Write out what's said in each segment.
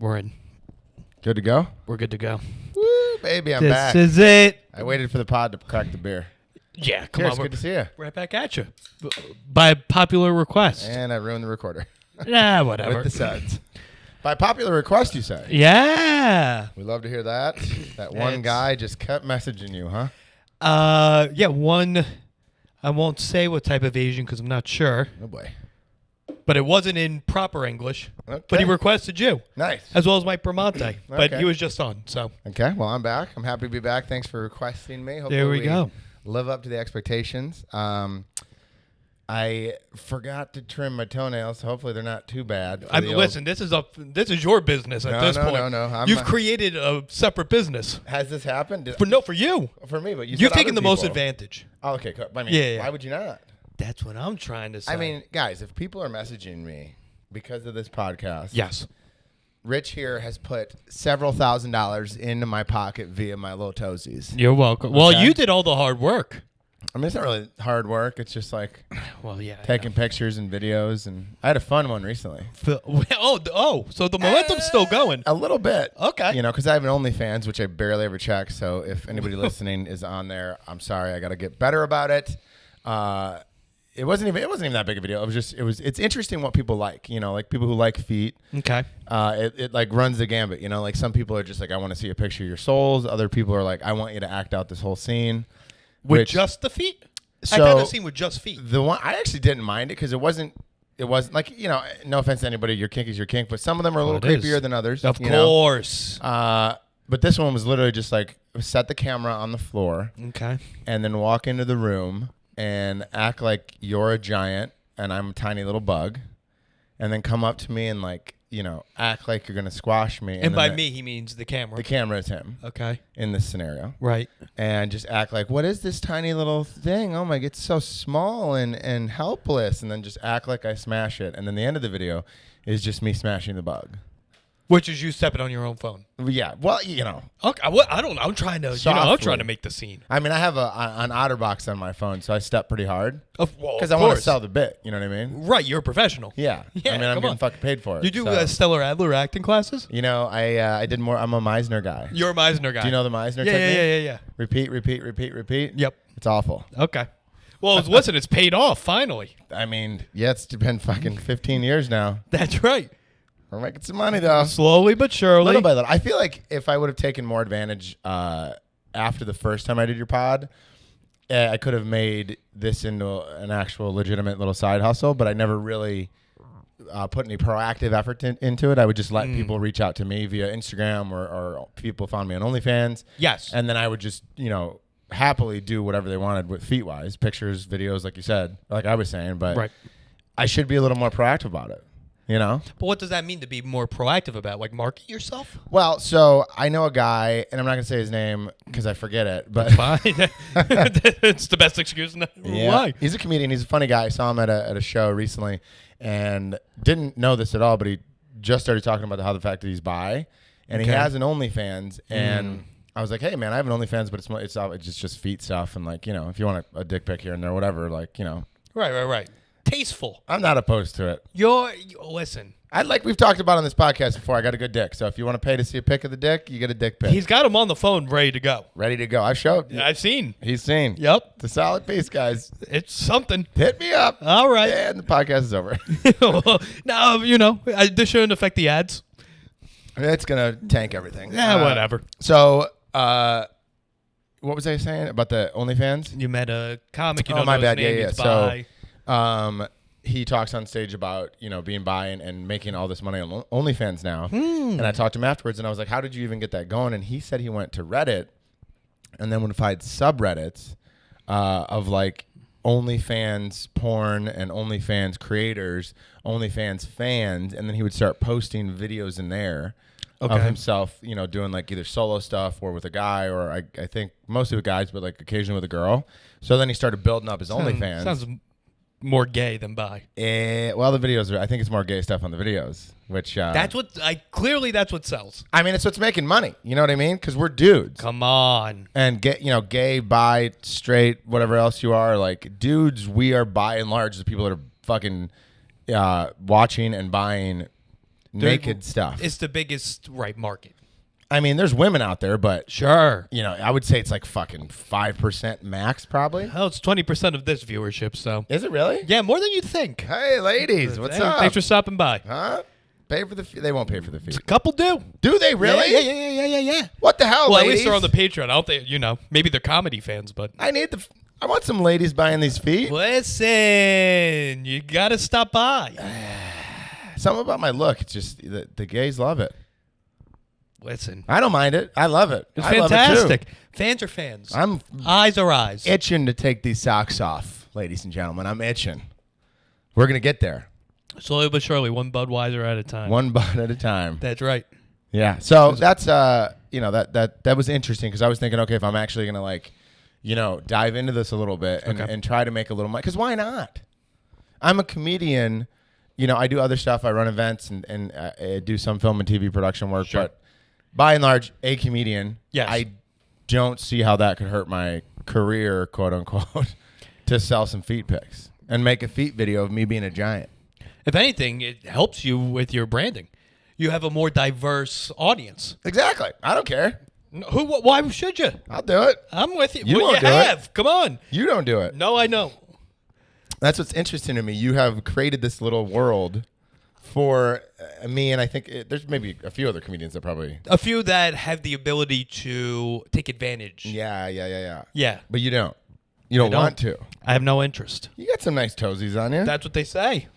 We're in. Good to go? We're good to go. Woo, baby, I'm back. This is it. I waited for the pod to crack the beer. Yeah, come Cheers, on. good to see you. Right back at you. By popular request. And I ruined the recorder. Nah, whatever. With the suds. By popular request, you say? Yeah. We love to hear that. That one guy just kept messaging you, huh? Yeah, one. I won't say what type of Asian because I'm not sure. Oh, boy. But it wasn't in proper English. Okay. But he requested you. Nice. As well as Mike Bramante. But Okay. he was just on, so. Okay, well, I'm back. I'm happy to be back. Thanks for requesting me. Hopefully There we go. Live up to the expectations. I forgot to trim my toenails, so hopefully they're not too bad. Listen, this is your business at this point. No. You've created a separate business. Has this happened? For you. For me, but You've taken the most advantage. Oh, okay. I mean, Yeah. why would you not? That's what I'm trying to say. I mean, guys, if people are messaging me because of this podcast, yes. Rich here has put several $1,000s into my pocket via my little toesies. You're welcome. Well, you did all the hard work. I mean, it's not really hard work. It's just like taking pictures and videos. And I had a fun one recently. So the momentum's still going. A little bit. Okay. You know, because I have an OnlyFans, which I barely ever check. So if anybody listening is on there, I'm sorry. I got to get better about it. It wasn't even that big a video. It's interesting what people like, you know, like people who like feet. Okay. It like runs the gambit, you know, like some people are just like, I want to see a picture of your soles. Other people are like, I want you to act out this whole scene. With just the feet? So I thought the scene with just feet. The one, I actually didn't mind it because it wasn't like, you know, no offense to anybody, your kink is your kink, but some of them are a little creepier than others. Of course. But this one was literally just like, set the camera on the floor. Okay. And then walk into the room and act like you're a giant and I'm a tiny little bug, and then come up to me and like, you know, act like you're gonna squash me. And by me, he means the camera. The camera is him. Okay. In this scenario. Right. And just act like, what is this tiny little thing? Oh my, it's so small and helpless. And then just act like I smash it. And then the end of the video is just me smashing the bug. Which is you stepping on your own phone. Yeah. Well, you know. Okay. I don't know. I'm trying to, I'm trying to make the scene. I mean, I have an OtterBox on my phone, so I step pretty hard. Because I want to sell the bit. You know what I mean? Right. You're a professional. Yeah. I mean, I'm getting fucking paid for it. You do Stellar Adler acting classes? You know, I did more. I'm a Meisner guy. You're a Meisner guy. Do you know the Meisner technique? Yeah. Repeat. Yep. It's awful. Okay. Well, listen, it's paid off, finally. I mean, yeah, it's been fucking 15 years now. That's right. We're making some money, though. Slowly but surely. Little by little. I feel like if I would have taken more advantage after the first time I did your pod, I could have made this into an actual legitimate little side hustle, but I never really put any proactive effort into it. I would just let people reach out to me via Instagram or people found me on OnlyFans. Yes. And then I would just, you know, happily do whatever they wanted with feet-wise, pictures, videos, like you said, like I was saying, but I should be a little more proactive about it. You know? But what does that mean to be more proactive about? Like market yourself? Well, so I know a guy, and I'm not going to say his name because I forget it. But fine. It's the best excuse. Yeah. Why? He's a comedian. He's a funny guy. I saw him at a show recently and didn't know this at all, but he just started talking about the fact that he's bi. And he has an OnlyFans. And I was like, hey, man, I have an OnlyFans, but it's just feet stuff. And like, you know, if you want a dick pic here and there, whatever, like, you know. Right. Tasteful. I'm not opposed to it. Listen. We've talked about on this podcast before. I got a good dick, so if you want to pay to see a pic of the dick, you get a dick pic. He's got him on the phone, ready to go. Ready to go. I've showed. I've seen. He's seen. Yep. It's a solid piece, guys. It's something. Hit me up. All right. And the podcast is over. No, you know, this shouldn't affect the ads. It's gonna tank everything. Yeah, whatever. So, what was I saying about the OnlyFans? You met a comic. You oh, don't my know bad. his name. Yeah. So, he talks on stage about, you know, being bi and making all this money on OnlyFans now. And I talked to him afterwards, and I was like, how did you even get that going? And he said he went to Reddit and then would find subreddits of like OnlyFans porn and OnlyFans creators, OnlyFans fans, and then he would start posting videos in there of himself, you know, doing like either solo stuff or with a guy, or I think mostly with guys, but like occasionally with a girl. So then he started building up his OnlyFans. Sounds more gay than bi. Well, the videos I think it's more gay stuff on the videos, which that's what clearly that's what sells. I mean, it's what's making money. You know what I mean? Because we're dudes. Come on. And gay, bi, straight, whatever else you are, like dudes, we are by and large the people that are fucking watching and buying naked stuff. It's the biggest market. I mean, there's women out there, but Sure. I would say it's like fucking 5% max, probably. Oh, it's 20% of this viewership, so. Is it really? Yeah, more than you'd think. Hey, ladies, what's Hey, up? Thanks for stopping by. Huh? Pay for the fee? They won't pay for the fee. A couple do. Do they really? Yeah. What the hell, Well, ladies? at least they're on the Patreon. I don't think, maybe they're comedy fans, but. I want some ladies buying these feet. Listen, you got to stop by. Something about my look. It's just the gays love it. Listen. I don't mind it. I love it. It's I fantastic. love it too. Fans are fans. I'm Eyes are eyes. itching to take these socks off, ladies and gentlemen. I'm itching. We're going to get there. Slowly but surely, one Budweiser at a time. One butt at a time. That's right. Yeah. So that's that was interesting because I was thinking, okay, if I'm actually gonna dive into this a little bit and try to make a little money, because why not? I'm a comedian. I do other stuff. I run events and I do some film and TV production work. Sure. But by and large, a comedian. Yes. I don't see how that could hurt my career, quote unquote, to sell some feet pics and make a feet video of me being a giant. If anything, it helps you with your branding. You have a more diverse audience. Exactly. I don't care. Why should you? I'll do it. I'm with you. You Well, won't you do it. have. Come on. You don't do it. No, I know. That's what's interesting to me. You have created this little world for me, and I think there's maybe a few other comedians that probably. A few that have the ability to take advantage. Yeah. Yeah. But you don't. You don't want to. I have no interest. You got some nice toesies on you. That's what they say.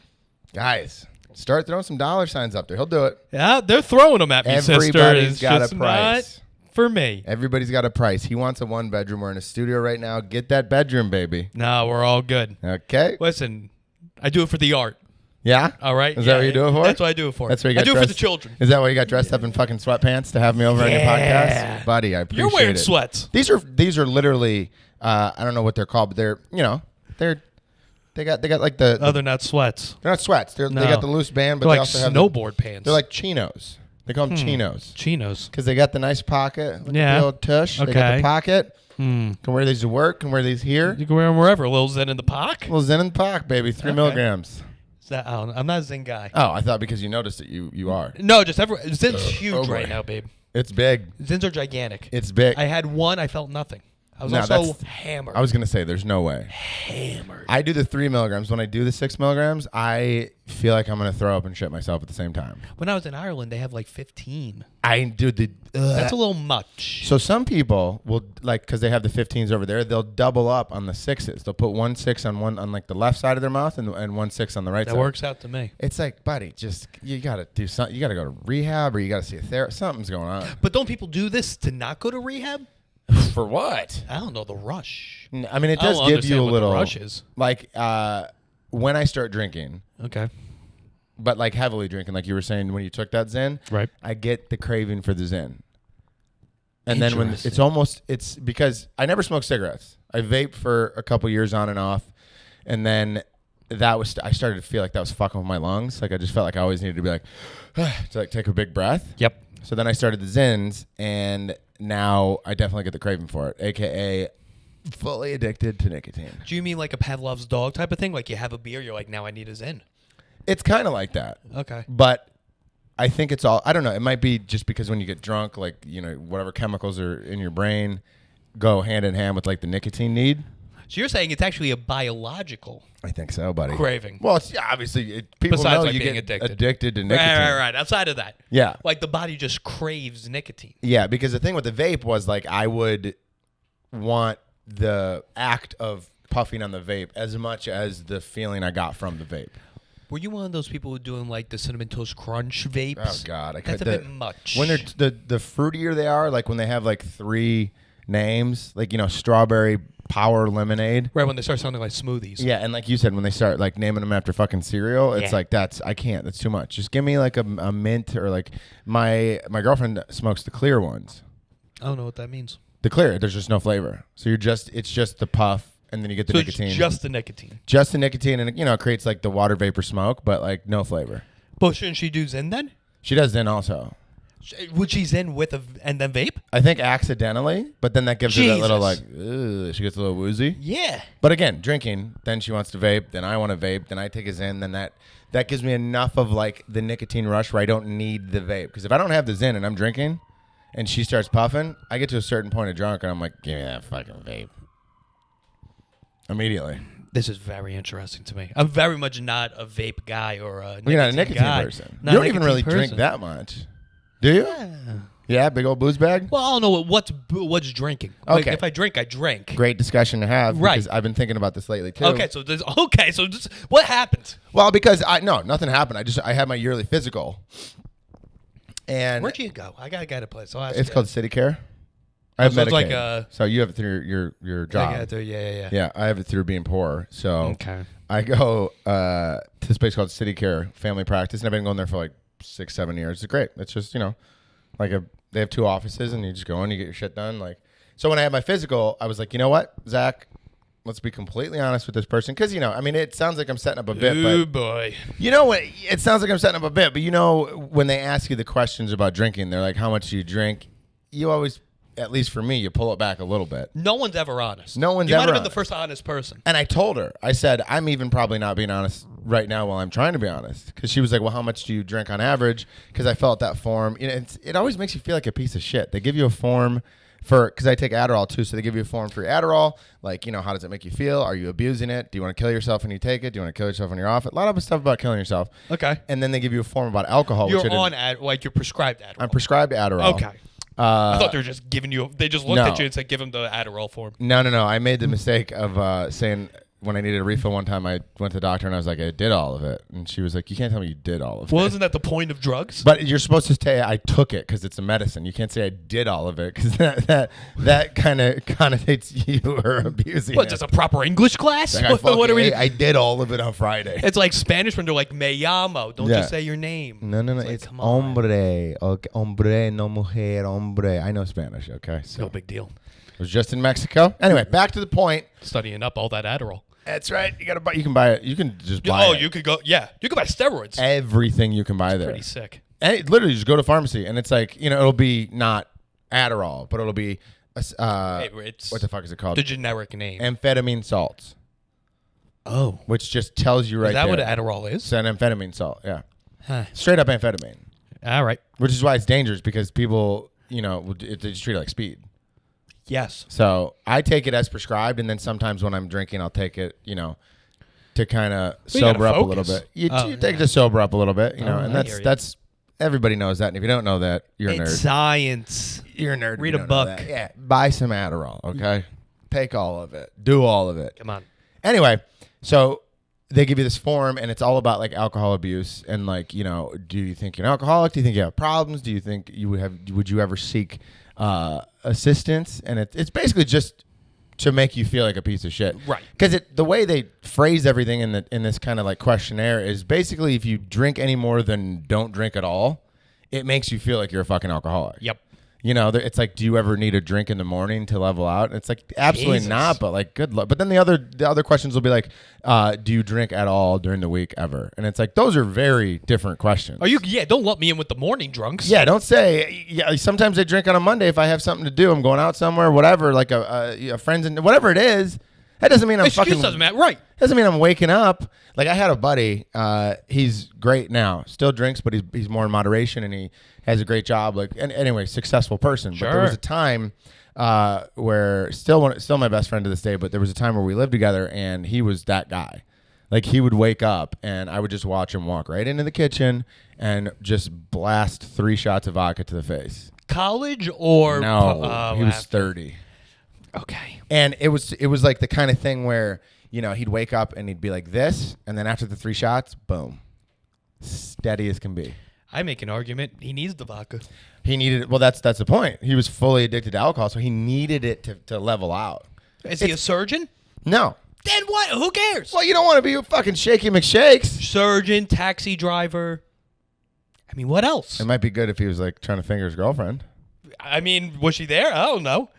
Guys, start throwing some dollar signs up there. He'll do it. Yeah, they're throwing them at me, sister. Everybody's It's got just a price. not for me. Everybody's got a price. He wants a 1-bedroom. We're in a studio right now. Get that bedroom, baby. No, we're all good. Okay. Listen, I do it for the art. Yeah? All right? Is that what you do it for? That's what I do it for. That's what you got I do it for dressed- the children. Is that why you got dressed up in fucking sweatpants to have me over on your podcast? Buddy, I appreciate You're wearing it. sweats. These are literally I don't know what they're called, but they got like the Oh, they're not sweats. they're not sweats. They No. got the loose band, but They're they like also have snowboard pants. they're like chinos. They call them chinos chinos. because they got the nice pocket. Look at Yeah. the old tush. They got Okay. the pocket. Hmm. Can wear these to work. Can wear these here. You can wear them wherever. A little Zen in the pock. Well, Zen in the pocket, baby. 3 Okay. milligrams. Is that, I'm not a Zen guy. Oh, I thought because you noticed it, you are. No, just Zen's huge oh boy. right now, babe. It's big. Zens are gigantic. It's big. I had one. I felt nothing. I was No, also that's- hammered. I was gonna say there's no way. hammered. I do the 3 milligrams. When I do the 6 milligrams, I feel like I'm gonna throw up and shit myself at the same time. When I was in Ireland, they have like 15. I do the. That's a little much. So some people will because they have the 15s over there. They'll double up on the 6s. They'll put 1 6 on like the left side of their mouth and 1 6 on the right That side. works out to me. It's like, buddy, just you gotta do something. You gotta go to rehab or you gotta see a therapist. Something's going on. But don't people do this to not go to rehab? For what? I don't know. The rush. I mean, it I does don't give understand you a what the little rush is. like when I start drinking, Okay. but like heavily drinking, like you were saying when you took that Zen, Right. I get the craving for the Zen. And then when Interesting. it's because I never smoked cigarettes. I vaped for a couple years on and off, and then I started to feel like that was fucking with my lungs. Like I just felt like I always needed to be like to like take a big breath. Yep. So then I started the Zens, and now I definitely get the craving for it, aka fully addicted to nicotine. Do you mean like a Pavlov's dog type of thing? Like you have a beer, you're like, now I need a Zen. It's kind of like that. Okay. But I think it's all, I don't know. It might be just because when you get drunk, like, whatever chemicals are in your brain go hand in hand with like the nicotine need. So you're saying it's actually a biological I think so, buddy. craving. Well, it's obviously people Besides, know like, you being get addicted. to nicotine. Right. Outside of that. Yeah. Like the body just craves nicotine. Yeah, because the thing with the vape was like I would want the act of puffing on the vape as much as the feeling I got from the vape. Were you one of those people who doing like the Cinnamon Toast Crunch vapes? Oh God, That's a bit much. When they're the fruitier they are, like when they have like 3 names, like strawberry power lemonade. Right, when they start sounding like smoothies. Yeah, and like you said, when they start like naming them after fucking cereal, it's Yeah. like I can't. That's too much. Just give me like a mint or like my girlfriend smokes the clear ones. I don't know what that means. The clear, there's just no flavor. So it's just the puff, and then you get the So nicotine. it's just the nicotine. Just the nicotine, and it creates like the water vapor smoke, but like no flavor. But shouldn't she do Zen then? She does then also. When she's in with and then vape? I think accidentally, but then that gives her that little like, Jesus. ugh, she gets a little woozy. Yeah. But again, drinking, then she wants to vape, then I want to vape, then I take a Zyn, then that gives me enough of like the nicotine rush where I don't need the vape. Because if I don't have the Zyn and I'm drinking and she starts puffing, I get to a certain point of drunk and I'm like, give me that fucking vape. Immediately. This is very interesting to me. I'm very much not a vape guy or a nicotine You're not a nicotine guy. person. Not You a don't even nicotine really person. drink that much. Do you? Yeah, big old booze bag? Well, I don't know what's drinking. Like, Okay. if I drink, I drink. Great discussion to have. Right. Because I've been thinking about this lately too. Okay, so what happened? Well, because nothing happened. I had my yearly physical. And Where'd you go? I gotta get a place. So I'll ask it's you. called City Care. I have so it's Medicaid. like so you have it through your job. Yeah. Yeah, I have it through being poor. So Okay. I go to this place called City Care Family Practice, and I've been going there for like 6-7 years. It's great. It's just they have 2 offices, and you just go in, you get your shit done. Like, so when I had my physical, I was like, you know what, Zach, let's be completely honest with this person, because it sounds like I'm setting up a bit, Ooh, but boy. you know what, it sounds like I'm setting up a bit, but when they ask you the questions about drinking, they're like, how much do you drink? You always, at least for me, you pull it back a little bit. No one's ever honest. No one's You might ever have been the honest. first honest person. And I told her, I said, I'm even probably not being honest right now while I'm trying to be honest. Because she was like, well, how much do you drink on average? Because I felt that form. It always makes you feel like a piece of shit. They give you a form because I take Adderall too. So they give you a form for your Adderall. Like, how does it make you feel? Are you abusing it? Do you want to kill yourself when you take it? Do you want to kill yourself when you're off it? A lot of stuff about killing yourself. Okay. And then they give you a form about alcohol. You're which I on didn't- you're prescribed Adderall. I'm prescribed Adderall. Okay. I thought they were just giving you. They just looked no. at you and said, "Give him the Adderall form." No. I made the mistake of saying when I needed a refill one time, I went to the doctor and I was like, I did all of it. And she was like, you can't tell me you did all of it. Well, isn't that the point of drugs? But you're supposed to say I took it because it's a medicine. You can't say I did all of it because that kind of connotates you or abusing What, it. just a proper English class? Like, What are we? I did all of it on Friday. It's like Spanish when they're like "me llamo." Don't Yeah. just say your name. No. like, It's come on. hombre. Okay. Hombre, no mujer, hombre. I know Spanish, okay? So No big deal. it was just in Mexico. Anyway, back to the point. Studying up all that Adderall. That's right. You can buy it. You can just buy it. You could go. Yeah, you could buy steroids. Everything you can buy there. Pretty sick. And literally just go to pharmacy and it's like, it'll be not Adderall, but it'll be It's what the fuck is it called? the generic name. Amphetamine salts, Oh, which just tells you right is that there. what Adderall is? It's an amphetamine salt, yeah. Huh. Straight up amphetamine, All right. which is why it's dangerous because people, they just treat it like speed. Yes. So I take it as prescribed, and then sometimes when I'm drinking, I'll take it, to kind of you gotta sober up a little focus. bit. You Oh, take it to sober up a little bit, Oh, and I hear you. that's everybody knows that. And if you don't know that, you're a It's nerd. science. You're a nerd. if Read you a don't know book. that. Yeah, buy some Adderall, okay? Take all of it. Do all of it. Come on. Anyway, so they give you this form, and it's all about like alcohol abuse and like, do you think you're an alcoholic? Do you think you have problems? Do you think would you ever seek assistance? And it's basically just to make you feel like a piece of shit, Right. Because the way they phrase everything in this kind of like questionnaire is basically if you drink any more than don't drink at all, it makes you feel like you're a fucking alcoholic. Yep. It's like, do you ever need a drink in the morning to level out? And it's like, absolutely Jesus. not, but like, good luck. But then the other questions will be like, do you drink at all during the week ever? And it's like, those are very different questions. Don't lump me in with the morning drunks. Yeah, don't say, yeah, sometimes I drink on a Monday if I have something to do. I'm going out somewhere, whatever, like a friends and whatever it is. That doesn't mean I'm Excuse doesn't matter. Right. Doesn't mean I'm waking up. Like I had a buddy, he's great now. Still drinks, but he's more in moderation and he has a great job. Like and anyway, successful person. Sure. But there was a time where still my best friend to this day, but there was a time where we lived together and he was that guy. Like he would wake up and I would just watch him walk right into the kitchen and just blast 3 shots of vodka to the face. College or No, he was after? 30. Okay. And it was like the kind of thing where, he'd wake up and he'd be like this, and then after the 3 shots, boom. Steady as can be. I make an argument. He needs the vodka. He needed that's the point. He was fully addicted to alcohol, so he needed it to level out. Is he a surgeon? No. Then what? Who cares? Well, you don't want to be a fucking Shaky McShakes. Surgeon, taxi driver. I mean, what else? It might be good if he was like trying to finger his girlfriend. I mean, was she there? I don't know.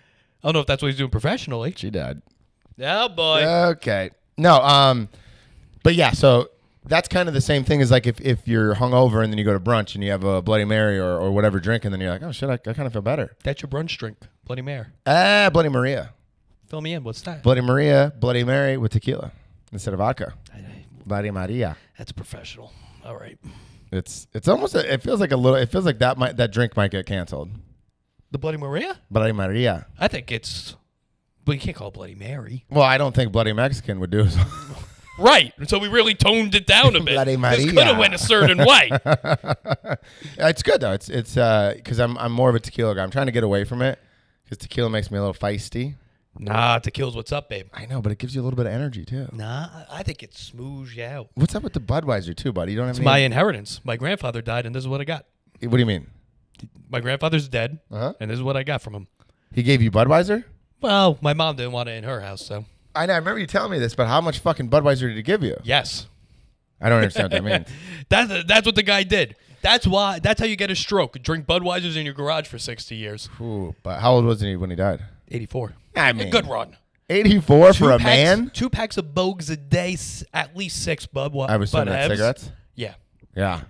I don't know if that's what he's doing professionally. She died. Oh, boy. Okay. No, but yeah, so that's kind of the same thing as like if you're hungover and then you go to brunch and you have a Bloody Mary or whatever drink, and then you're like, oh shit, I kind of feel better. That's your brunch drink, Bloody Mary. Bloody Maria. Fill me in. What's that? Bloody Maria, Bloody Mary with tequila instead of vodka. Bloody Maria. That's professional. All right. It's almost it feels like that drink might get canceled. The Bloody Maria? Bloody Maria. I think it's, but you can't call it Bloody Mary. Well, I don't think Bloody Mexican would do it. Right. So we really toned it down a bit. Bloody Maria. This could have went a certain way. It's good though. It's because I'm more of a tequila guy. I'm trying to get away from it because tequila makes me a little feisty. Nah, tequila's what's up, babe. I know, but it gives you a little bit of energy too. Nah, I think it smooths you out. What's up with the Budweiser too, buddy? You don't have It's my inheritance. My grandfather died, and this is what I got. What do you mean? My grandfather's dead, Uh-huh. and this is what I got from him. He gave you Budweiser? Well, my mom didn't want it in her house, so. I know. I remember you telling me this, but how much fucking Budweiser did he give you? Yes. I don't understand what that means. That's what the guy did. That's how you get a stroke. Drink Budweisers in your garage for 60 years. Ooh, but how old was he when he died? 84. I mean, A good run. 84 for a man? 2 packs of Bogues a day, at least 6 Budweisers. I was assuming that's cigarettes? Yeah. Yeah.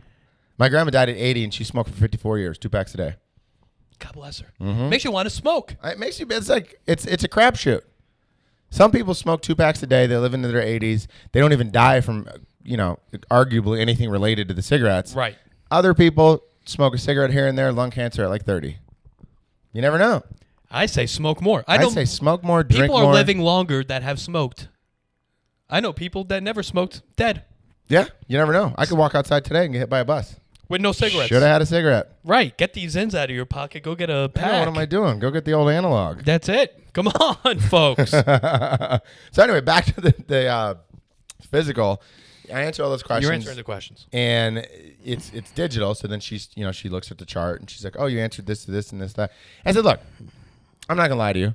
My grandma died at 80 and she smoked for 54 years, 2 packs a day. God bless her. Mm-hmm. Makes you want to smoke. It makes you, it's like, it's a crapshoot. Some people smoke 2 packs a day. They live into their 80s. They don't even die from, arguably anything related to the cigarettes. Right. Other people smoke a cigarette here and there, lung cancer at like 30. You never know. I say smoke more. I say smoke more, drink more. People are living longer that have smoked. I know people that never smoked, dead. Yeah, you never know. I could walk outside today and get hit by a bus. With no cigarettes. Should have had a cigarette. Right. Get these ends out of your pocket. Go get a pack. What am I doing? Go get the old analog. That's it. Come on, folks. So anyway, back to the physical. I answer all those questions. You're answering the questions. And it's digital. So then she looks at the chart and she's like, oh, you answered this, and this, that. I said, look, I'm not going to lie to you.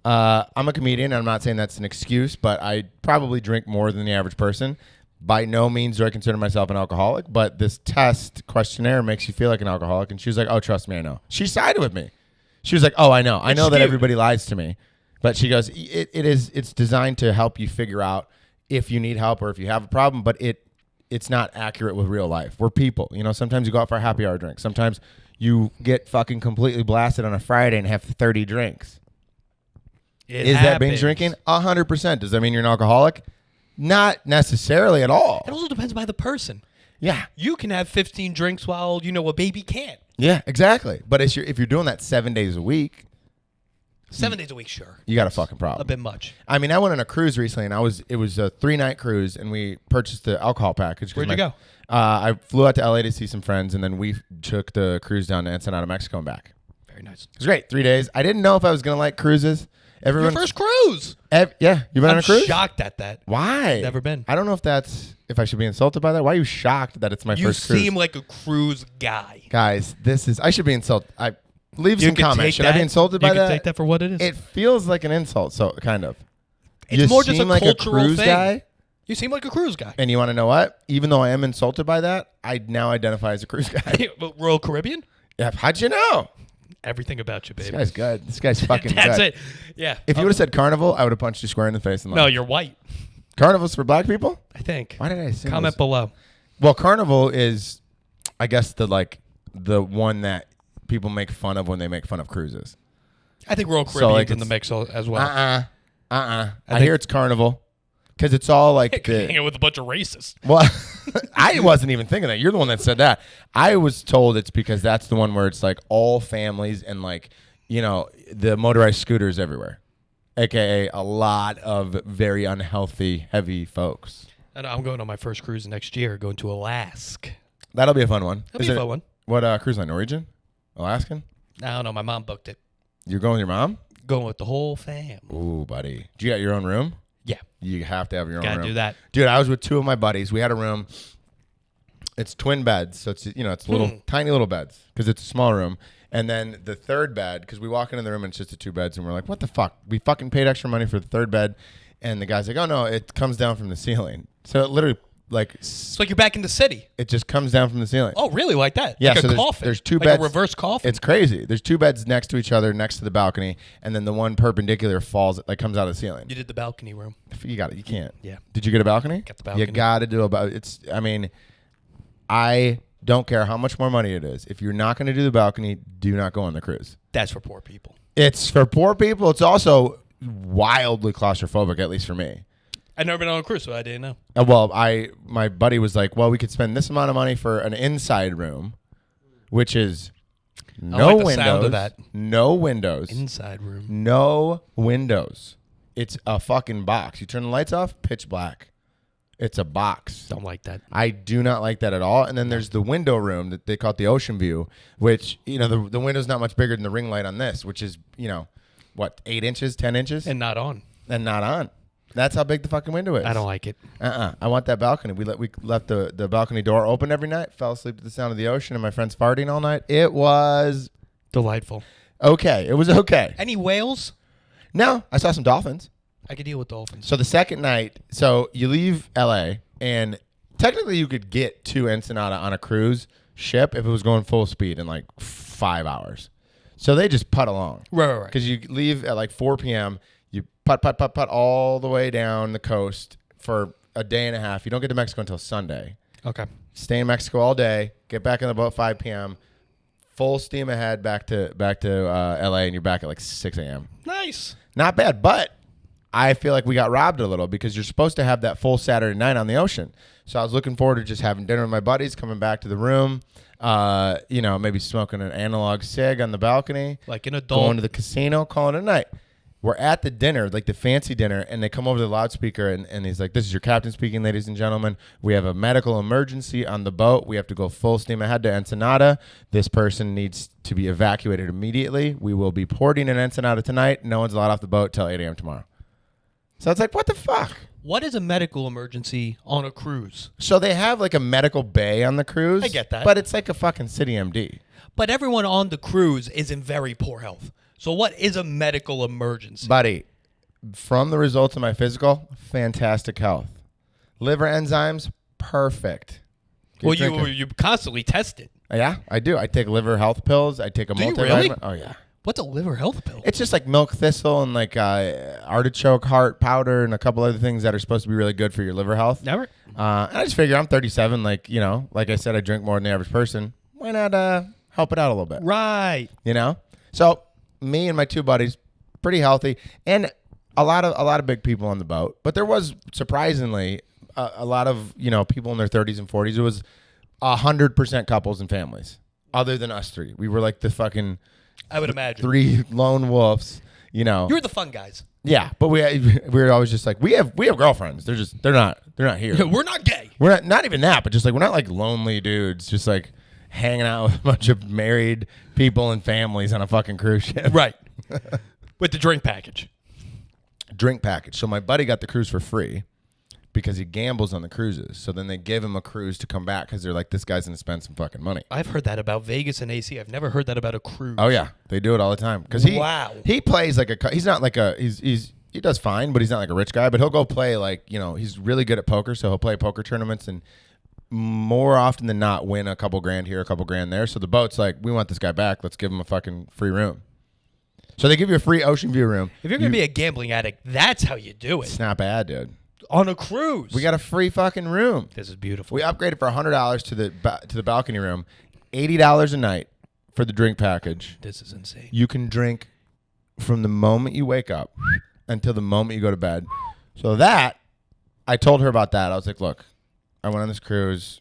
I'm a comedian. And I'm not saying that's an excuse, but I probably drink more than the average person. By no means do I consider myself an alcoholic, but this test questionnaire makes you feel like an alcoholic. And she was like, oh, trust me, I know. She sided with me. She was like, oh, I know. I know that everybody lies to me. But she goes, it's designed to help you figure out if you need help or if you have a problem, but it's not accurate with real life. We're people. Sometimes you go out for a happy hour drink. Sometimes you get fucking completely blasted on a Friday and have 30 drinks. Is that binge drinking? 100%. Does that mean you're an alcoholic? Not necessarily at all. It also depends by the person. Yeah. You can have 15 drinks while, a baby can't. Yeah, exactly. But if you're doing that 7 days a week. 7 days a week, sure. You got a fucking problem. A bit much. I mean, I went on a cruise recently, and it was a 3-night cruise, and we purchased the alcohol package. Where'd you go? I flew out to LA to see some friends, and then we took the cruise down to Ensenada, Mexico, and back. Very nice. It was great. 3 days. I didn't know if I was going to like cruises. Your first cruise. Yeah, you been on a cruise? I'm shocked at that. Why? Never been. I don't know if I should be insulted by that. Why are you shocked that it's my first cruise? You seem like a cruise guy. Guys, I should be insulted. Leave some comments. Should I be insulted by that? You can take that for what it is. It feels like an insult, so kind of. It's more just a like cultural a cruise thing. Guy, you seem like a cruise guy. and you want to know what? Even though I am insulted by that, I now identify as a cruise guy. Royal Caribbean? Yeah, how'd you know? Everything about you, baby. This guy's good. This guy's fucking good. That's it. Yeah. If you would have said Carnival, I would have punched you square in the face. No, you're white. Carnival's for black people? I think. Why did I say Comment below. Well, Carnival is, I guess, the one that people make fun of when they make fun of cruises. I think Royal Caribbean's in the mix as well. I hear it's Carnival because it's all like hanging out with a bunch of racists. Well, I wasn't even thinking that. You're the one that said that. I was told it's because that's the one where it's like all families and like, the motorized scooters everywhere, aka a lot of very unhealthy, heavy folks. And I'm going on my first cruise next year, going to Alaska. That'll be a fun one. That'll be a fun one. What cruise line? Norwegian? Alaskan? I don't know. My mom booked it. You're going with your mom? Going with the whole fam. Ooh, buddy. Do you got your own room? Yeah. You have to have your own room. Gotta do that. Dude, I was with 2 of my buddies. We had a room. It's twin beds. So it's, it's little, tiny little beds because it's a small room. And then the third bed, because we walk into the room and it's just the 2 beds. And we're like, what the fuck? We fucking paid extra money for the third bed. And the guy's like, oh, no, it comes down from the ceiling. So it literally like It's like you're back in the city. it just comes down from the ceiling. Oh, really? Like that? Yeah, Like so a coffin. there's two like beds. a reverse coffin. It's crazy. There's 2 beds next to each other, next to the balcony, and then the one perpendicular falls, like comes out of the ceiling. You did the balcony room. You got it. You can't. Yeah. Did you get a balcony? Got the balcony. You got to do about. It's. I mean, I don't care how much more money it is. If you're not going to do the balcony, do not go on the cruise. That's for poor people. It's for poor people. It's also wildly claustrophobic, at least for me. I've never been on a cruise, so I didn't know. Well, my buddy was like, well, we could spend this amount of money for an inside room, which is no like the windows, sound of that. no windows, Inside room. no windows. It's a fucking box. You turn the lights off, pitch black. It's a box. Don't like that. I do not like that at all. And then there's the window room that they call it the ocean view, which, you know, the window's not much bigger than the ring light on this, which is, you know, what, 8 inches, 10 inches? And not on. And not on. That's how big the fucking window is. I don't like it. I want that balcony. We left the balcony door open every night, fell asleep to the sound of the ocean, and my friends farting all night. It was Delightful. okay. It was okay. Any whales? No, I saw some dolphins. I could deal with dolphins. So the second night, so you leave LA, and technically you could get to Ensenada on a cruise ship if it was going full speed in like 5 hours. So they just putt along. Right. Because you leave at like 4 p.m., you putt all the way down the coast for a day and a half. You don't get to Mexico until Sunday. Okay. Stay in Mexico all day, get back on the boat 5 p.m., full steam ahead back to LA, and you're back at like 6 a.m. Nice. Not bad, but I feel like we got robbed a little because you're supposed to have that full Saturday night on the ocean. So I was looking forward to just having dinner with my buddies, coming back to the room, you know, maybe smoking an analog cig on the balcony. Like an adult. Going to the casino, calling it a night. We're at the dinner, like the fancy dinner, and they come over to the loudspeaker, and he's like, this is your captain speaking, ladies and gentlemen. We have a medical emergency on the boat. We have to go full steam ahead to Ensenada. This person needs to be evacuated immediately. We will be porting in Ensenada tonight. No one's allowed off the boat till 8 a.m. tomorrow. So it's like, what the fuck? What is a medical emergency on a cruise? So they have like a medical bay on the cruise. I get that. But it's like a fucking city MD. But everyone on the cruise is in very poor health. So what is a medical emergency? Buddy, from the results of my physical, fantastic health. Liver enzymes, perfect. Well, you constantly test it. Yeah, I do. I take liver health pills. I take a Do you multivitamin. really? Oh, yeah. What's a liver health pill? It's just like milk thistle and like artichoke heart powder and a couple other things that are supposed to be really good for your liver health. Never. And I just figure I'm 37. Like, you know, like I said, I drink more than the average person. Why not help it out a little bit? Right. You know? So me and my 2 buddies, pretty healthy, and a lot of big people on the boat. But there was surprisingly a lot of, you know, people in their 30s and 40s. It was 100% couples and families, other than us 3. We were like the fucking I would imagine 3 lone wolves. You know. You're the fun guys. Yeah, but we were always just like we have girlfriends. They're not here. We're not gay. We're not even that, but just like we're not like lonely dudes, just like hanging out with a bunch of married people and families on a fucking cruise ship. Right. With the drink package. Drink package. So my buddy got the cruise for free because he gambles on the cruises. So then they give him a cruise to come back because they're like, this guy's going to spend some fucking money. I've heard that about Vegas and AC. I've never heard that about a cruise. Oh, yeah. They do it all the time. Because he plays like he's not like he does fine, but he's not like a rich guy. But he'll go play like, you know, he's really good at poker. So he'll play poker tournaments and more often than not win a couple grand here, a couple grand there. So the boat's like, we want this guy back. Let's give him a fucking free room. So they give you a free ocean view room. If you're going to be a gambling addict, that's how you do it. It's not bad, dude. On a cruise. We got a free fucking room. This is beautiful. We upgraded for $100 to the balcony room, $80 a night for the drink package. This is insane. You can drink from the moment you wake up until the moment you go to bed. So that, I told her about that. I was like, look, I went on this cruise.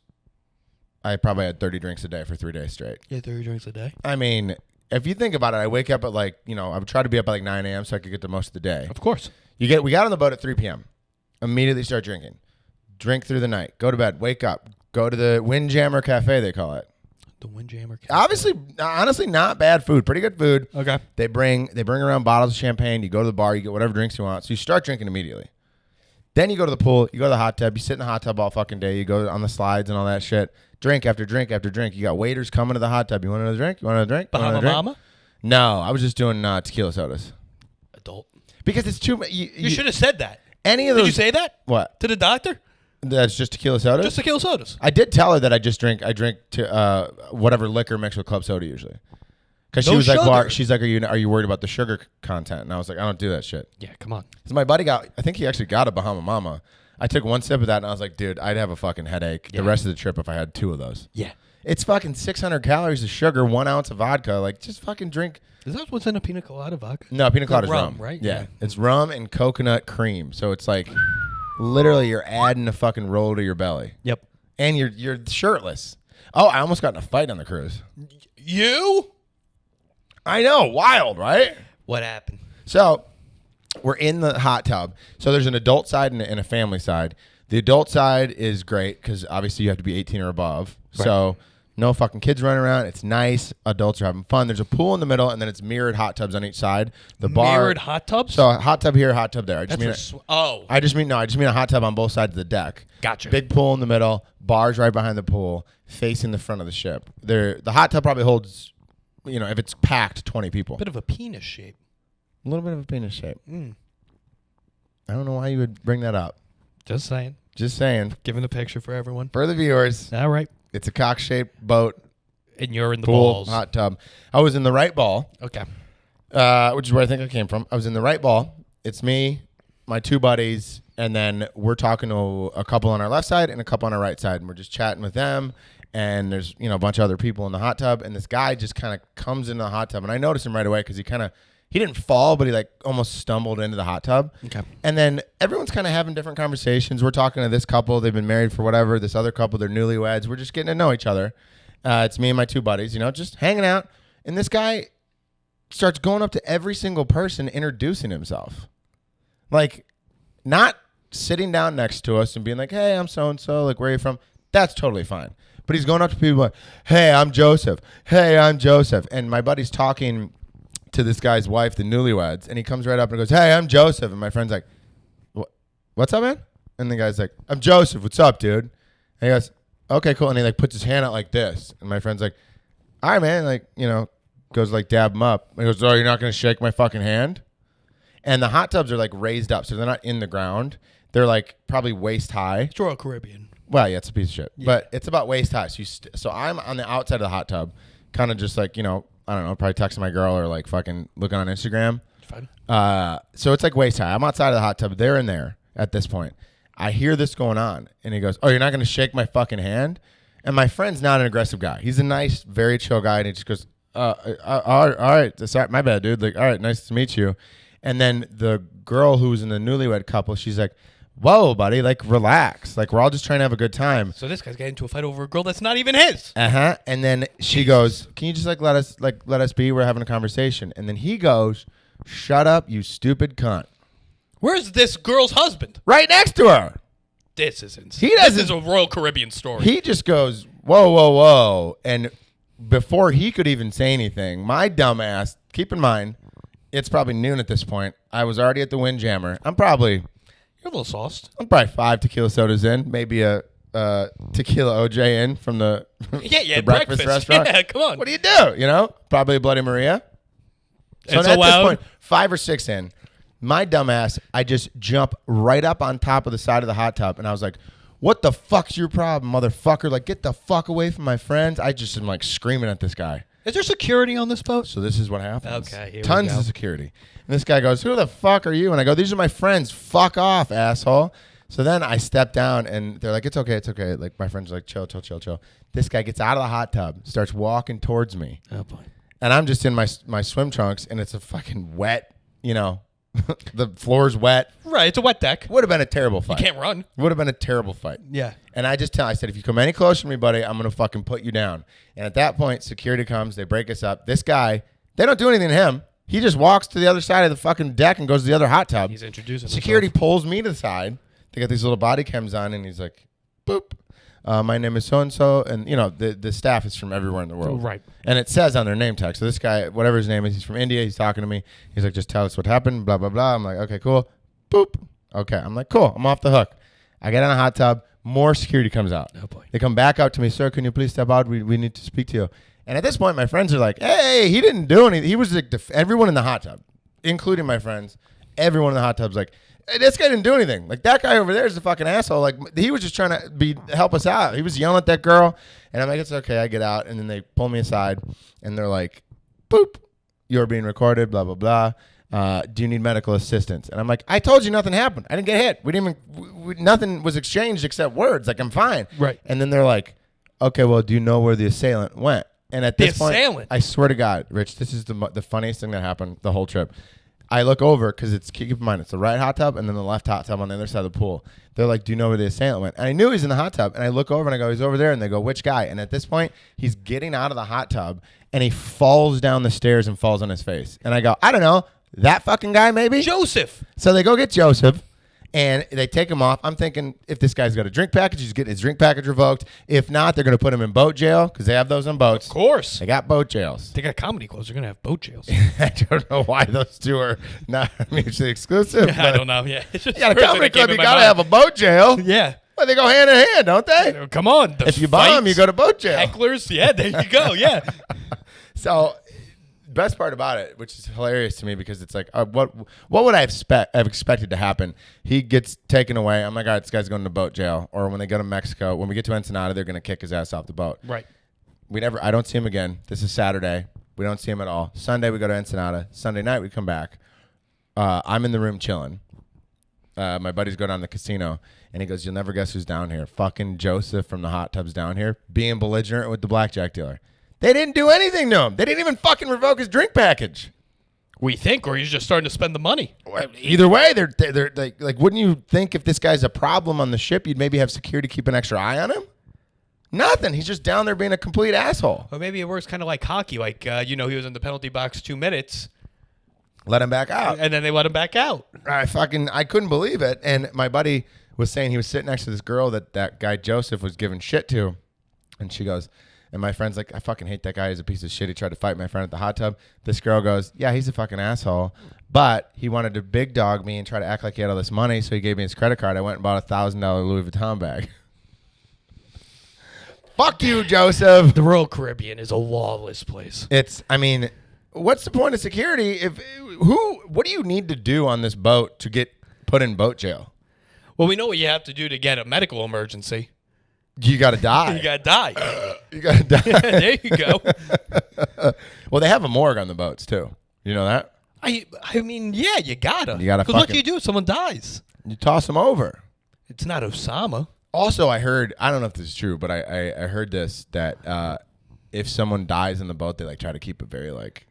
I probably had 30 drinks a day for 3 days straight. Yeah, 30 drinks a day. I mean, if you think about it, I wake up at like, you know, I would try to be up at like 9 a.m. so I could get the most of the day. Of course. We got on the boat at 3 p.m. Immediately start drinking. Drink through the night. Go to bed. Wake up. Go to the Windjammer Cafe, they call it. The Windjammer Cafe. Obviously, honestly, not bad food. Pretty good food. Okay. They bring around bottles of champagne. You go to the bar. You get whatever drinks you want. So you start drinking immediately. Then you go to the pool. You go to the hot tub. You sit in the hot tub all fucking day. You go on the slides and all that shit. Drink after drink after drink. You got waiters coming to the hot tub. You want another drink? You want another drink? Bahama Mama? No, I was just doing tequila sodas. Adult. Because it's too much. You should have said that. Any of those? Did you say that? What? To the doctor? That's just tequila soda? Just tequila sodas. I did tell her that I drink to whatever liquor mixed with club soda usually. Because she No was like, sugar. she's like, are you worried about the sugar content? And I was like, I don't do that shit. Yeah, come on. So my buddy I think he actually got a Bahama Mama. I took one sip of that and I was like, dude, I'd have a fucking headache the rest of the trip if I had 2 of those. Yeah. It's fucking 600 calories of sugar, 1 ounce of vodka. Like, just fucking drink. Is that what's in a pina colada vodka? No, pina colada is rum, rum. right? Yeah. It's rum and coconut cream. So it's like literally you're adding a fucking roll to your belly. Yep. And you're shirtless. Oh, I almost got in a fight on the cruise. You? I know. Wild, right? What happened? So we're in the hot tub. So there's an adult side and a family side. The adult side is great because obviously you have to be 18 or above. Right. So no fucking kids running around. It's nice. Adults are having fun. There's a pool in the middle, and then it's mirrored hot tubs on each side. The bar Mirrored hot tubs? So a hot tub here, hot tub there. I just mean a hot tub on both sides of the deck. Gotcha. Big pool in the middle. Bars right behind the pool, facing the front of the ship. The hot tub probably holds, if it's packed, 20 people. Bit of a penis shape. A little bit of a penis shape. I don't know why you would bring that up. Just saying. Just saying. Giving a picture for everyone. For the viewers, All right. it's a cock-shaped boat, And you're in the pool, balls. hot tub. I was in the right ball, Okay. which is where I think I came from. I was in the right ball. It's me, my 2 buddies, and then we're talking to a couple on our left side and a couple on our right side, and we're just chatting with them. And there's a bunch of other people in the hot tub, and this guy just kind of comes into the hot tub, and I noticed him right away because he didn't fall, but he like almost stumbled into the hot tub. Okay. And then everyone's kind of having different conversations. We're talking to this couple. They've been married for whatever. This other couple, they're newlyweds. We're just getting to know each other. It's me and my 2 buddies, just hanging out. And this guy starts going up to every single person, introducing himself. Like, not sitting down next to us and being like, hey, I'm so-and-so. Like, where are you from? That's totally fine. But he's going up to people like, hey, I'm Joseph. Hey, I'm Joseph. And my buddy's talking to this guy's wife, the newlyweds, and he comes right up and goes, hey, I'm Joseph. And my friend's like, what's up, man? And the guy's like, I'm Joseph. What's up, dude? And he goes, okay, cool. And he like puts his hand out like this. And my friend's like, all right, man. Like, goes like dab him up. And he goes, oh, you're not going to shake my fucking hand? And the hot tubs are like raised up. So they're not in the ground. They're like probably waist high. It's Royal Caribbean. Well, yeah, it's a piece of shit. Yeah. But it's about waist high. So I'm on the outside of the hot tub, kind of just like, I don't know, probably texting my girl or like fucking looking on Instagram. Fine. So it's like waist high. I'm outside of the hot tub. They're in there at this point. I hear this going on. And he goes, oh, you're not going to shake my fucking hand? And my friend's not an aggressive guy. He's a nice, very chill guy. And he just goes, all right. Sorry, my bad, dude. Like, all right, nice to meet you. And then the girl who's in the newlywed couple, she's like, whoa, buddy, like, relax. Like, we're all just trying to have a good time. So this guy's getting into a fight over a girl that's not even his. Uh-huh. And then she goes, can you just let us be? We're having a conversation. And then he goes, shut up, you stupid cunt. Where's this girl's husband? Right next to her. This isn't. This is a Royal Caribbean story. He just goes, whoa. And before he could even say anything, my dumb ass, keep in mind, it's probably noon at this point. I was already at the Windjammer. I'm probably You're a little sauced. 5 tequila sodas in, maybe a tequila OJ in from the, Yeah, the breakfast restaurant. Yeah, come on. What do you do? Probably a Bloody Maria. So It's at allowed. this point, 5 or 6 in, my dumbass, I just jump right up on top of the side of the hot tub, and I was like, what the fuck's your problem, motherfucker? Like, get the fuck away from my friends. I just am like screaming at this guy. Is there security on this boat? So this is what happens. Okay, here we Tons go. of security. And this guy goes, who the fuck are you? And I go, these are my friends. Fuck off, asshole. So then I step down, and they're like, it's okay. Like, my friends are like, chill. This guy gets out of the hot tub, starts walking towards me. Oh, boy. And I'm just in my swim trunks, and it's a fucking wet, the floor's wet. Right, it's a wet deck. Would have been a terrible fight. You can't run. Would have been a terrible fight. Yeah. And I said, if you come any closer to me, buddy, I'm going to fucking put you down. And at that point, security comes. They break us up. This guy, they don't do anything to him. He just walks to the other side of the fucking deck and goes to the other hot tub. He's introducing Security himself. pulls me to the side. They got these little body cams on, and he's like, boop. My name is so-and-so. And, the staff is from everywhere in the world. Right. And it says on their name tag. So this guy, whatever his name is, he's from India. He's talking to me. He's like, just tell us what happened, blah, blah, blah. I'm like, okay, cool. Boop. Okay. I'm like, cool. I'm off the hook. I get in a hot tub. More security comes out. Oh, boy. They come back out to me. Sir, can you please step out? We need to speak to you. And at this point, my friends are like, hey, he didn't do anything. He was like, everyone in the hot tub, including my friends, everyone in the hot tub's like, This guy didn't do anything. Like, that guy over there is a fucking asshole. Like, he was just trying to help us out. He was yelling at that girl, and I'm like, it's okay. I get out, and then they pull me aside, and they're like, boop, you're being recorded, blah, blah, blah. Do you need medical assistance? And I'm like, I told you nothing happened. I didn't get hit. We didn't even, nothing was exchanged except words. Like, I'm fine. Right. And then they're like, okay, well, do you know where the assailant went? And at this point, I swear to God, Rich, this is the funniest thing that happened the whole trip. I look over because keep in mind, it's the right hot tub and then the left hot tub on the other side of the pool. They're like, do you know where the assailant went? And I knew he was in the hot tub. And I look over and I go, he's over there. And they go, which guy? And at this point, he's getting out of the hot tub and he falls down the stairs and falls on his face. And I go, I don't know, that fucking guy maybe? Joseph. So they go get Joseph. And they take him off. I'm thinking if this guy's got a drink package, he's getting his drink package revoked. If not, they're going to put him in boat jail because they have those on boats. Of course. They got boat jails. They got comedy clubs. They're going to have boat jails. I don't know why those two are not mutually exclusive. I don't know. Yeah. You got a comedy club, you got to have a boat jail. Yeah. Well, they go hand in hand, don't they? Come on. If you bomb, you go to boat jail. Hecklers. Yeah, there you go. Yeah. So... best part about it, which is hilarious to me because it's like, what would I have expected to happen? He gets taken away. I'm like, all right, this guy's going to boat jail. Or when they go to Mexico, when we get to Ensenada, they're going to kick his ass off the boat. Right. I don't see him again. This is Saturday. We don't see him at all. Sunday, we go to Ensenada. Sunday night, we come back. I'm in the room chilling. My buddies go down to the casino, and he goes, you'll never guess who's down here. Fucking Joseph from the hot tub's down here being belligerent with the blackjack dealer. They didn't do anything to him. They didn't even fucking revoke his drink package. We think, or he's just starting to spend the money. Either way, they're like, wouldn't you think if this guy's a problem on the ship, you'd maybe have security keep an extra eye on him? Nothing. He's just down there being a complete asshole. Or maybe it works kind of like hockey. Like, he was in the penalty box 2 minutes. Let him back out. And then they let him back out. I couldn't believe it. And my buddy was saying he was sitting next to this girl that guy Joseph was giving shit to. And she goes... and my friend's like, I fucking hate that guy. He's a piece of shit. He tried to fight my friend at the hot tub. This girl goes, yeah, he's a fucking asshole. But he wanted to big dog me and try to act like he had all this money, so he gave me his credit card. I went and bought a $1,000 Louis Vuitton bag. Fuck you, Joseph. The Royal Caribbean is a lawless place. What's the point of security? What do you need to do on this boat to get put in boat jail? Well, we know what you have to do to get a medical emergency. You got to die. You got to die. You got to die. There you go. Well, they have a morgue on the boats, too. You know that? I mean, yeah, you gotta. You gotta. Because what do you do if someone dies? You toss them over. It's not Osama. Also, I heard, I don't know if this is true, but I heard this, that if someone dies in the boat, they like try to keep it very like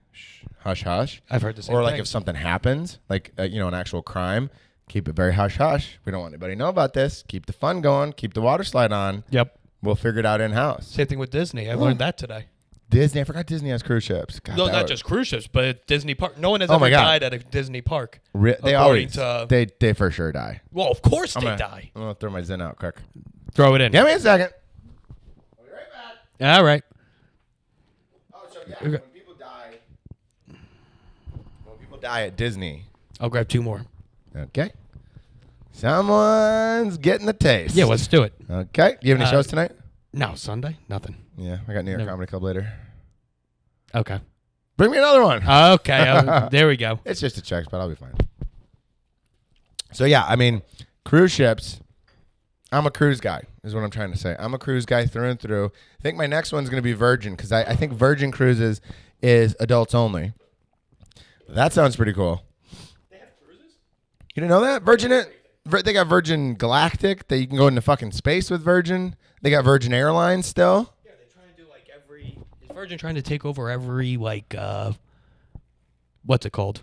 hush hush. I've heard the same Or like thing. if something happens, like an actual crime, keep it very hush hush. We don't want anybody to know about this. Keep the fun going. Keep the water slide on. Yep. We'll figure it out in house. Same thing with Disney. I learned that today. Disney. I forgot Disney has cruise ships. God, No, not just cruise ships, but Disney park. No one has ever died at a Disney park. They always. They for sure die. Well, of course they die. I'm gonna throw my Zen out quick. Throw it in. Give me a second. I'll be right back. All right. Oh, so yeah, when people die at Disney. I'll grab 2 more. Okay. Someone's getting the taste. Yeah, let's do it. Okay. Do you have any shows tonight? No, Sunday? Nothing. Yeah, I got New York Comedy Club later. Okay. Bring me another one. Okay. There we go. It's just a check, but I'll be fine. So, yeah, cruise ships. I'm a cruise guy, is what I'm trying to say. I'm a cruise guy through and through. I think my next one's going to be Virgin, because I think Virgin Cruises is adults only. That sounds pretty cool. They have cruises? You didn't know that? They got Virgin Galactic, that you can go into fucking space with Virgin. They got Virgin Airlines still. Yeah, they're trying to do like is Virgin trying to take over every what's it called?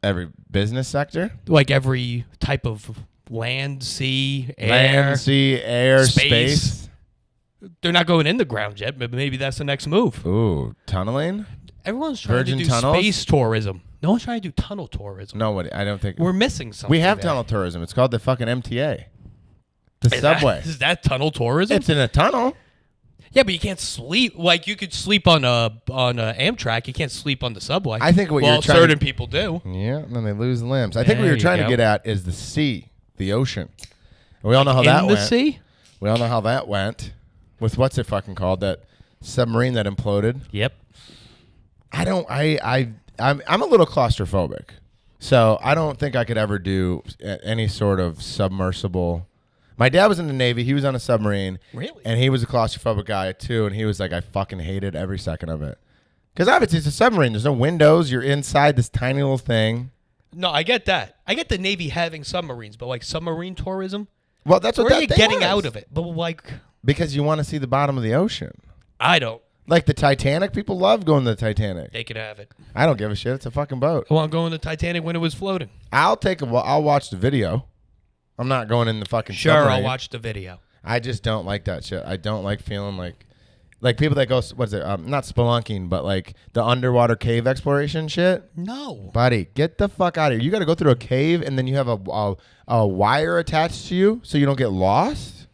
Every business sector? Like every type of land, sea, air. Land, sea, air, space. They're not going in the ground yet, but maybe that's the next move. Ooh, tunneling? Everyone's trying Virgin to do tunnels? space tourism. No one's trying to do tunnel tourism. Nobody. I don't think. We're missing something. We have there. tunnel tourism. It's called the fucking MTA. The subway. Is that tunnel tourism? It's in a tunnel. Yeah, but you can't sleep. Like you could sleep on a Amtrak. You can't sleep on the subway. I think what you're trying certain people do. Yeah, and then they lose limbs. I think what There you're you trying to go. get at is the sea, the ocean. And we all know how that in went. the sea? We all know how that went with what's it fucking called, that submarine that imploded. Yep. I'm a little claustrophobic. So I don't think I could ever do any sort of submersible. My dad was in the Navy. He was on a submarine. Really? And he was a claustrophobic guy too. And he was like, I fucking hated every second of it. Because obviously it's a submarine. There's no windows. You're inside this tiny little thing. No, I get that. I get the Navy having submarines, but like submarine tourism, Well, that's what where are that you thing getting was. out of it? But like, Because you want to see the bottom of the ocean. I don't. Like the Titanic. People love going to the Titanic. They could have it. I don't give a shit. It's a fucking boat. I want to go on the Titanic when it was floating. I'll watch the video. I'm not going in the fucking Sure, submarine. I'll watch the video. I just don't like that shit. I don't like feeling like people that go, what's it? Not spelunking, but like the underwater cave exploration shit. No. Buddy, get the fuck out of here. You got to go through a cave and then you have a wire attached to you so you don't get lost.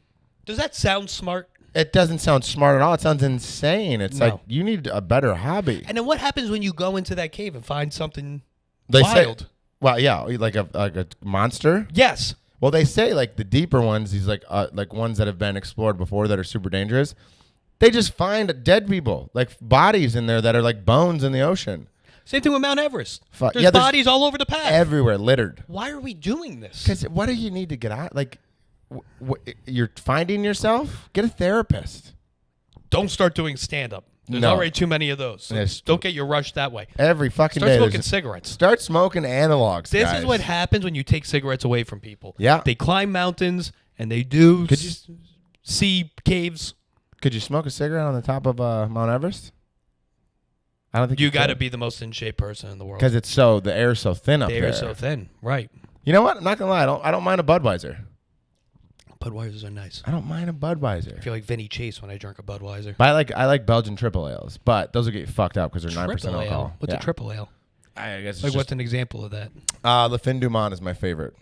Does that sound smart? It doesn't sound smart at all. It sounds insane. It's No. like you need a better hobby. And then what happens when you go into that cave and find something They wild? say, well, yeah, like a monster. Yes. Well, they say like the deeper ones, these like ones that have been explored before that are super dangerous. They just find dead people, like bodies in there that are like bones in the ocean. Same thing with Mount Everest. Fuck. There's Yeah, there's bodies all over the path. everywhere, littered. Why are we doing this? Because what do you need to get out? Like, you're finding yourself? Get a therapist. Don't start doing stand-up. There's No. already too many of those. So Yes. don't get your rush that way. Every fucking Start day. smoking there's- cigarettes. Start smoking analogs, This guys. is what happens when you take cigarettes away from people. Yeah. They climb mountains and they do Could you- see caves. Could you smoke a cigarette on the top of Mount Everest? I don't think You got to be the most in shape person in the world. because the air's so thin up The there. air is so thin. Right. You know what? I'm not gonna lie. I don't mind a Budweiser. Budweisers are nice. I don't mind a Budweiser. I feel like Vinny Chase when I drink a Budweiser. But I like Belgian triple ales, but those will get you fucked up because they're 9% Triple alcohol. ale. What's Yeah. a triple ale? I guess it's Like, just, what's an example of that? Le Fin du Monde is my favorite.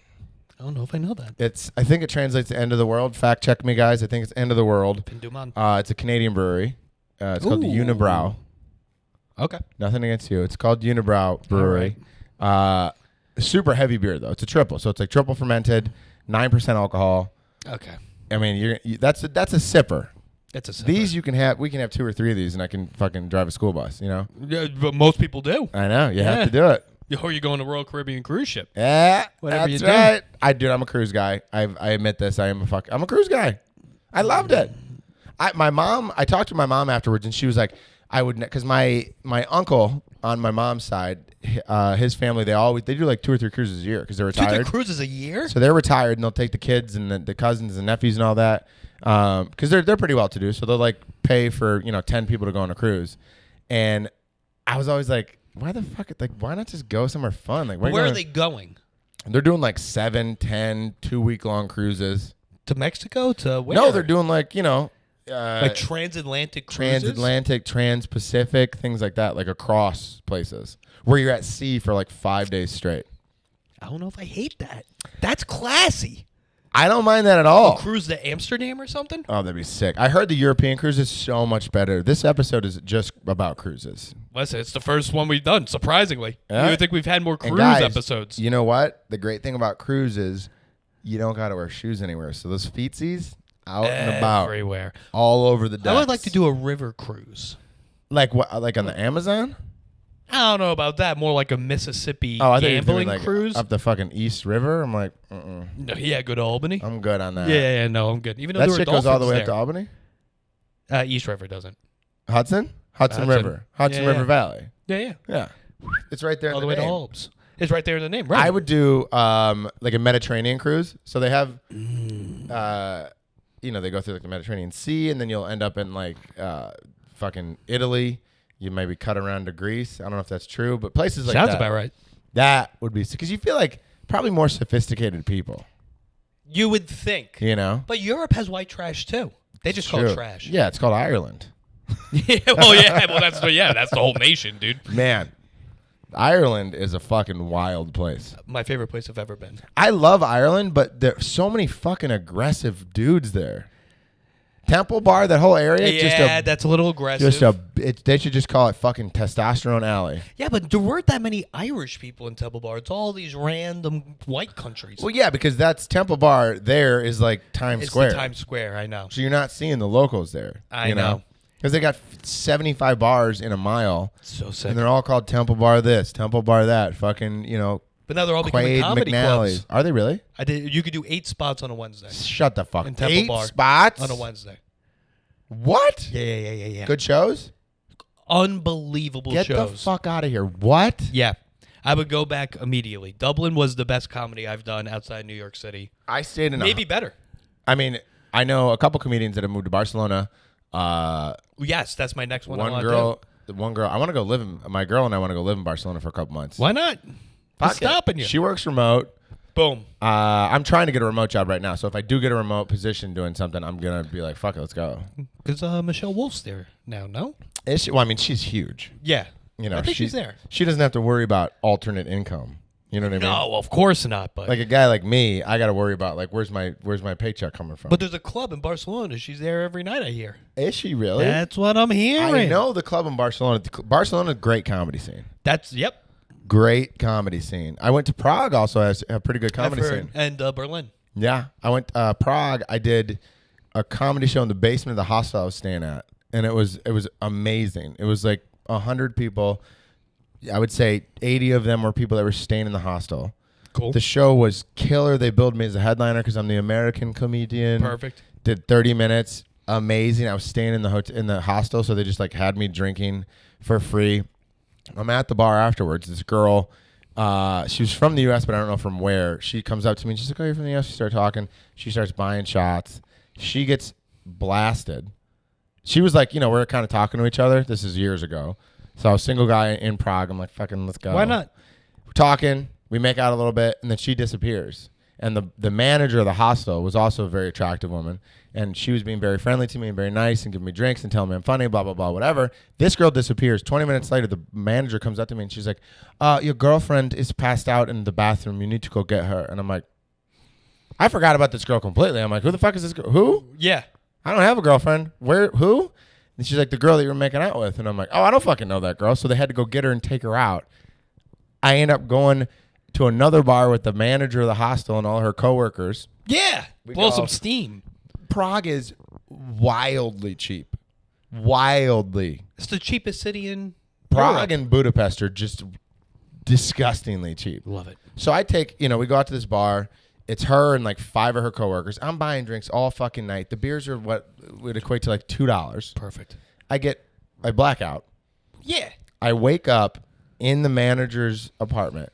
I don't know if I know that. I think it translates to end of the world. Fact check me, guys. I think it's end of the world. Pinduman. It's a Canadian brewery. It's called the Ooh. Unibrow. Okay. Nothing against you. It's called Unibrow Brewery. Super heavy beer though. It's a triple, so it's like triple fermented, 9% alcohol. Okay. I mean, that's a sipper. That's a sipper. These we can have 2 or 3 of these, and I can fucking drive a school bus. You know. Yeah, but most people do. I know you have Yeah. to do it. Or you're going to Royal Caribbean cruise ship. Yeah, Whatever that's you do. right. I'm a cruise guy. I admit this. I'm a cruise guy. I loved it. I talked to my mom afterwards, and she was like, because my uncle on my mom's side, his family, they do like 2 or 3 cruises a year because they're retired. 2 cruises a year? So they're retired, and they'll take the kids and the cousins and nephews and all that, because they're pretty well to do. So they'll like pay for 10 people to go on a cruise, and I was always like, why the fuck? Like, why not just go somewhere fun? Like, Where are they going? They're doing like 7, 10, 2-week-long cruises. To Mexico? To where? No, they're doing like like transatlantic cruises? transatlantic, trans-Pacific, things like that, like across places where you're at sea for like 5 days straight. I don't know if I hate that. That's classy. I don't mind that at all. Cruise to Amsterdam or something? Oh, that'd be sick. I heard the European cruise is so much better. This episode is just about cruises. Listen, it's the first one we've done, surprisingly. Yeah. You would think we've had more And cruise guys, episodes. You know what? The great thing about cruises, you don't got to wear shoes anywhere. So those feetsies out and about, Everywhere. all over the decks. I would like to do a river cruise. Like what? Like on the Amazon? I don't know about that. More like a Mississippi Oh, I think gambling like cruise. up the fucking East River. I'm like, No, yeah, go to Albany. I'm good on that. Yeah, no, I'm good. Even though That there shit were goes all the way dolphins up to Albany. there. East River doesn't. Hudson Hudson. River, Hudson Yeah, River yeah. Valley. Yeah. Yeah, it's right there. All in the way to name. Albs. It's right there in the name, right? I would do like a Mediterranean cruise. So they have, they go through like the Mediterranean Sea, and then you'll end up in like fucking Italy. You maybe cut around to Greece. I don't know if that's true, but places like Sounds that. about right. That would be because you feel like probably more sophisticated people. You would think. You know, But Europe has white trash, too. They just call it True. trash. Yeah, it's called Ireland. That's the whole nation, dude. Man, Ireland is a fucking wild place. My favorite place I've ever been. I love Ireland, but there's so many fucking aggressive dudes there. Temple Bar, that whole area, That's a little aggressive. they should just call it fucking Testosterone Alley. Yeah, but there weren't that many Irish people in Temple Bar. It's all these random white countries. Well, yeah, because that's Temple Bar. There is like Times It's Square. the Times Square, I know. So you're not seeing the locals there. I know. Because they got 75 bars in a mile, So sick. and they're all called Temple Bar this, Temple Bar that, fucking, But now they're all becoming Quaid, comedy McNally's. clubs. Are they really? I did. You could do 8 spots on a Wednesday. Shut the fuck In up. Temple 8 Bar spots? on a Wednesday. What? Yeah. Good shows? Unbelievable Get shows. the fuck out of here. What? Yeah. I would go back immediately. Dublin was the best comedy I've done outside New York City. I stayed in Maybe better. I mean, I know a couple comedians that have moved to Barcelona. Yes, that's my next one. One girl. I want to go live in. My girl and I want to go live in Barcelona for a couple months. Why not? What's stopping you? She works remote. Boom. I'm trying to get a remote job right now. So if I do get a remote position doing something, I'm gonna be like, fuck it, let's go. Because Michelle Wolf's there now. No. Is she? Well, I mean, she's huge. Yeah. You know, I think she's there. She doesn't have to worry about alternate income. You know what I mean? No, of course not. But Like a guy like me, I got to worry about like where's my paycheck coming from. But there's a club in Barcelona. She's there every night, I hear. Is she really? That's what I'm hearing. I know the club in Barcelona. Barcelona, great comedy scene. Yep. Great comedy scene. I went to Prague. Also has a pretty good comedy scene. And Berlin. Yeah, I went Prague. I did a comedy show in the basement of the hostel I was staying at, and it was amazing. It was like 100 people. I would say 80 of them were people that were staying in the hostel. Cool. The show was killer. They billed me as a headliner because I'm the American comedian. Perfect. Did 30 minutes. Amazing. I was staying in the hostel, so they just like had me drinking for free. I'm at the bar afterwards. This girl, she was from the U.S., but I don't know from where. She comes up to me and she's like, "Oh, you're from the U.S." She started talking. She starts buying shots. She gets blasted. She was like, we're kind of talking to each other. This is years ago. So I was a single guy in Prague. I'm like, fucking, let's go. Why not? We're talking. We make out a little bit, and then she disappears. And the manager of the hostel was also a very attractive woman, and she was being very friendly to me and very nice and giving me drinks and telling me I'm funny, blah, blah, blah, whatever. This girl disappears. 20 minutes later, the manager comes up to me, and she's like, your girlfriend is passed out in the bathroom. You need to go get her. And I'm like, I forgot about this girl completely. I'm like, who the fuck is this girl? Who? Yeah. I don't have a girlfriend. Where? Who? And she's like, the girl that you were making out with. And I'm like, oh, I don't fucking know that girl. So they had to go get her and take her out. I end up going to another bar with the manager of the hostel and all her coworkers. Yeah. Blow some steam. Prague is wildly cheap. Wildly. It's the cheapest city in Prague Europe. and Budapest are just disgustingly cheap. Love it. So I take, we go out to this bar. It's her and like 5 of her coworkers. I'm buying drinks all fucking night. The beers are what would equate to like $2. Perfect. I black out. Yeah. I wake up in the manager's apartment.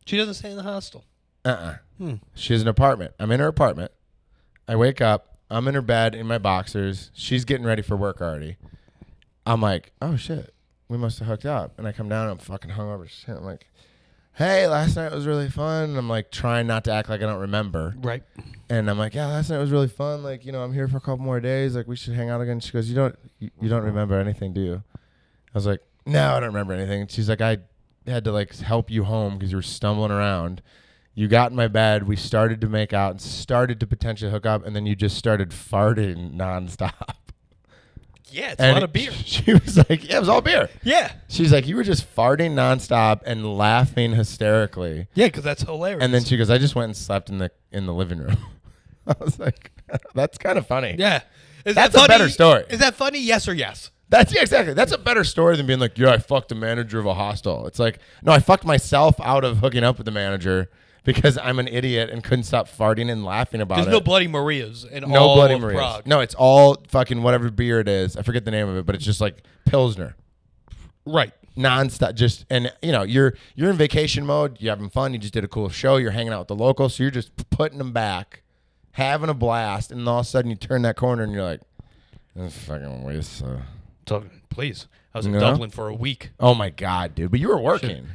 She doesn't stay in the hostel. She has an apartment. I'm in her apartment. I wake up. I'm in her bed in my boxers. She's getting ready for work already. I'm like, oh shit, we must have hooked up. And I come down. I'm fucking hungover as shit. I'm like, hey, last night was really fun. And I'm like trying not to act like I don't remember. Right. And I'm like, yeah, last night was really fun. Like, I'm here for a couple more days. Like, we should hang out again. She goes, you don't remember anything, do you? I was like, no, I don't remember anything. And she's like, I had to like help you home because you were stumbling around. You got in my bed. We started to make out and started to potentially hook up. And then you just started farting nonstop. Yeah, it's a lot of beer. She was like, yeah, it was all beer. Yeah. She's like, you were just farting nonstop and laughing hysterically. Yeah, because that's hilarious. And then she goes, I just went and slept in the living room. I was like, that's kind of funny. Yeah. That's a better story. Is that funny? Yes or yes? Exactly. That's a better story than being like, yeah, I fucked the manager of a hostel. It's like, no, I fucked myself out of hooking up with the manager because I'm an idiot and couldn't stop farting and laughing about it. There's no Bloody Marias in no all Bloody of Marias. Prague. No, it's all fucking whatever beer it is. I forget the name of it, but it's just like Pilsner. Right. Nonstop. Just, and you're in vacation mode. You're having fun. You just did a cool show. You're hanging out with the locals. So you're just putting them back, having a blast. And all of a sudden you turn that corner and you're like, this is fucking waste. Please. I was in Dublin for a week. Oh my God, dude. But you were working.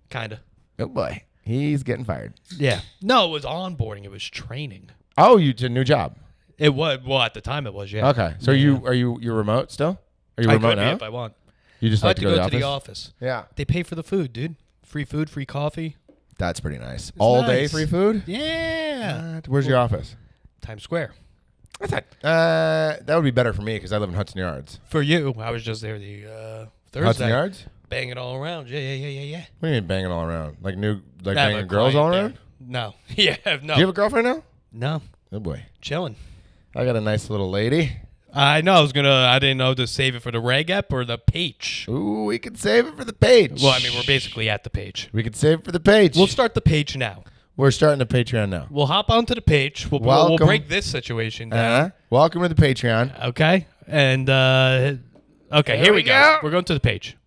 Kind of. Oh boy. He's getting fired. Yeah. No, it was onboarding. It was training. Oh, you did a new job. It was. Well, at the time it was, yeah. Okay. So you're remote still? Are you I remote could be now? if I want. You just I like like to to go to the office. Yeah. They pay for the food, dude. Free food, free coffee. That's pretty nice. All day nice. free food? Yeah. Where's your office? Times Square. That's not, that would be better for me because I live in Hudson Yards. For you, I was just there the Thursday. Hudson Yards? Banging all around. Yeah. What do you mean banging all around? Like I banging have a girls all client around? there. No. Yeah, no. Do you have a girlfriend now? No. Oh boy. Chilling. I got a nice little lady. I know. I didn't know to save it for the reg ep or the page. Ooh, we could save it for the page. Well, I mean, we're basically at the page. We could save it for the page. We'll start the page now. We're starting the Patreon now. We'll hop onto the page. We'll Welcome. break this situation down. Welcome to the Patreon. Okay. And, okay, here we go. We're going to the page.